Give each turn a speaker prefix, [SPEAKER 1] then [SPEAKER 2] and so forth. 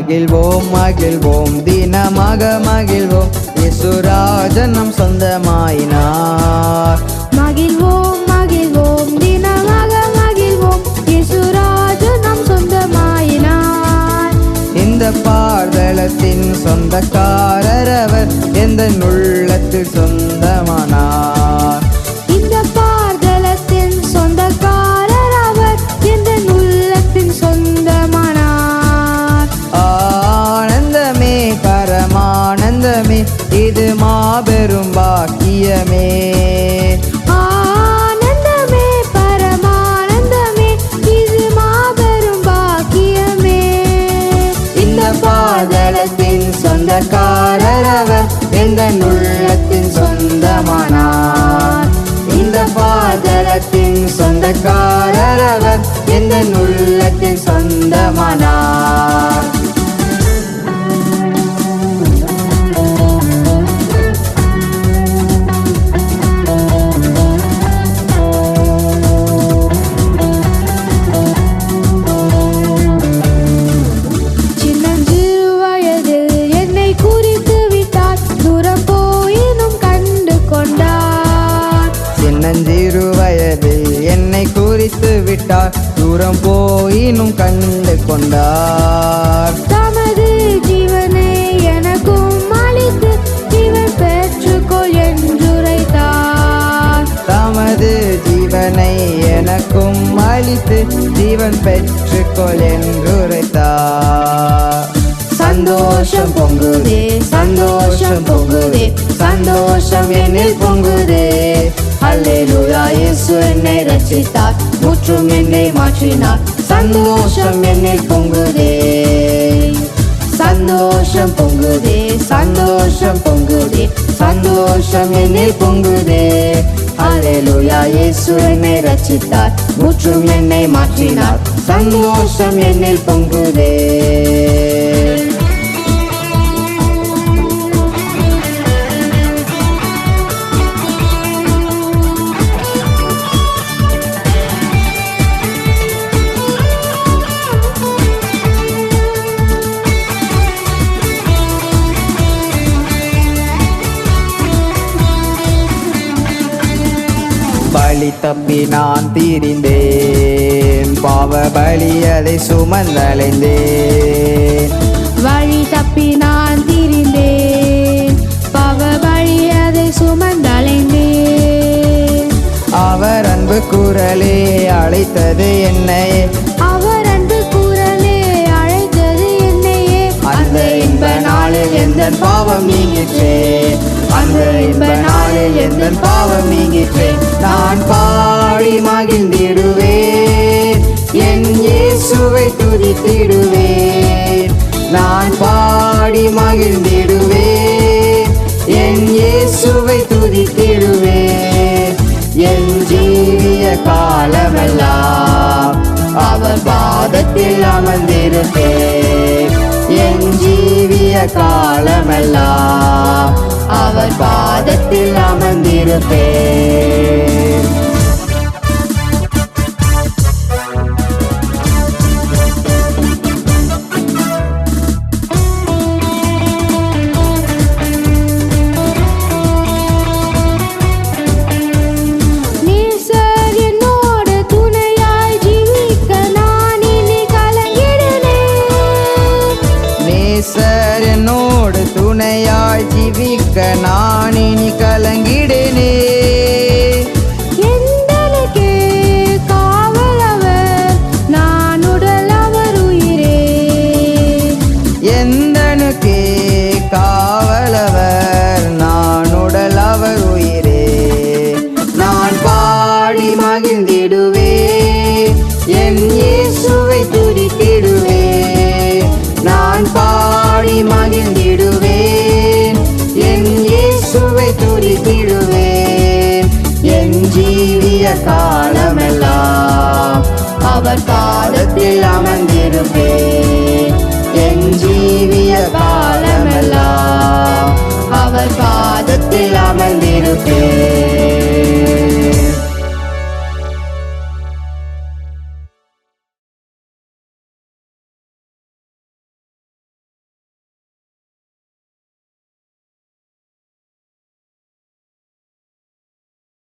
[SPEAKER 1] மகிழ்வோம் மகிழ்வோம் தினமாக மகிழ்வோம் இயேசுராஜன் நம் சொந்தமாயினார்.
[SPEAKER 2] மகிழ்வோம் மகிழ்வோம் தினமாக மகிழ்வோம் இயேசுராஜன் நம் சொந்தமாயினார்.
[SPEAKER 1] இந்த பாதலத்தின் சொந்தக்காரர் அவர் எந்த உள்ளத்தில் சொந்தமானார்.
[SPEAKER 2] இந்த பாதலத்தின் சொந்தக்காரர் அவர் எந்த உள்ளத்தின் சொந்தமானார்.
[SPEAKER 1] ஆனந்தமே பரமானந்தமே இது மாபெரும் பாக்கியமே.
[SPEAKER 2] ஆனந்தமே பரமானந்தமே இது மாபெரும் பாக்கியமே.
[SPEAKER 1] இந்த பாதலத்தின் சொந்தக்காரர் அவர் எந்த உள்ளத்தின் சொந்தமானார். இந்த பாதலத்தின் சொந்தக்காரர் அவர் எந்த உள்ளத்தின் சொந்தமானார். சின்னஞ்சிறு வயதில் என்னை குறித்து விட்டார் தூரம் போயினும் கண்டு கொண்டார்.
[SPEAKER 2] தமது ஜீவனை எனக்கும் அளித்து ஜீவன் பெற்றுக்கொள் என்றுரைத்தார்.
[SPEAKER 1] தமது ஜீவனை எனக்கும் அளித்து ஜீவன் பெற்றுக்கொள் என்றுரைத்தார். சந்தோஷம் பொங்குதே சந்தோஷம் பொங்குதே சந்தோஷம் என்னில் பொங்குதே. அல்லேலூயா இயேசு என்னை ரட்சித்தார் முற்றும் என்னை மாற்றினார். சந்தோஷம் என்னில் பொங்குதே சந்தோஷம் பொங்குதே சந்தோஷம் பொங்குதே சந்தோஷம் என்னில் பொங்குதே. அல்லேலூயா இயேசு என்னை ரட்சித்தார் முற்றும் என்னை மாற்றினார். சந்தோஷம் என்னில் பொங்குதே. பலி தப்பி நான் தீரிந்தேன் பாவ பலி அதை சுமந்தலைந்தேன்.
[SPEAKER 2] வழி தப்பி நான் தீரிந்தேன் பாவ பலி அதை சுமந்தலைந்தேன்.
[SPEAKER 1] அவர் அன்பு குரலே அழைத்தது என்னையே
[SPEAKER 2] அவர் அன்பு குரலே அழைத்தது என்னையே.
[SPEAKER 1] அந்த இன்ப நாளில் எந்த பாவம் நீங்கிற்றே அந்த இன்ப நாளில் எந்த பாவம் நீங்கிற்றே. நான் பாடி மகிழ்ந்திடுவேன் என் இயேசுவை துதித்திடுவேன். நான் பாடி மகிழ்ந்திடுவேன் என் இயேசுவை துதித்திடுவேன். என் ஜீவிய காலமெல்லாம் அவர் பாதத்தில் அமர்ந்திருப்பேன். என் ஜீவிய காலமெல்லாம் அவர் பாதத்தில் அமர்ந்திருப்பேன். நேசர் என்னோடு துணையாய் ஜீவிக்க நான் இனி கலங்கிடனே.
[SPEAKER 2] எந்தனுக்கே காவலவர் நான் உடல் அவர் உயிரே.
[SPEAKER 1] எந்தனுக்கே காவலவர் நான் உடல் அவர் உயிரே. நான் பாடி மகிழ்ந்திடுவேன் என் இயேசுவை துதித்திடுவேன். நான் பாடி மகிழ்ந்திடுவேன் என் இயேசுவை துதித்திடுவேன். என் ஜீவிய காலமெல்லாம் அவர் பாதத்தில் அமர்ந்திருப்பேன்.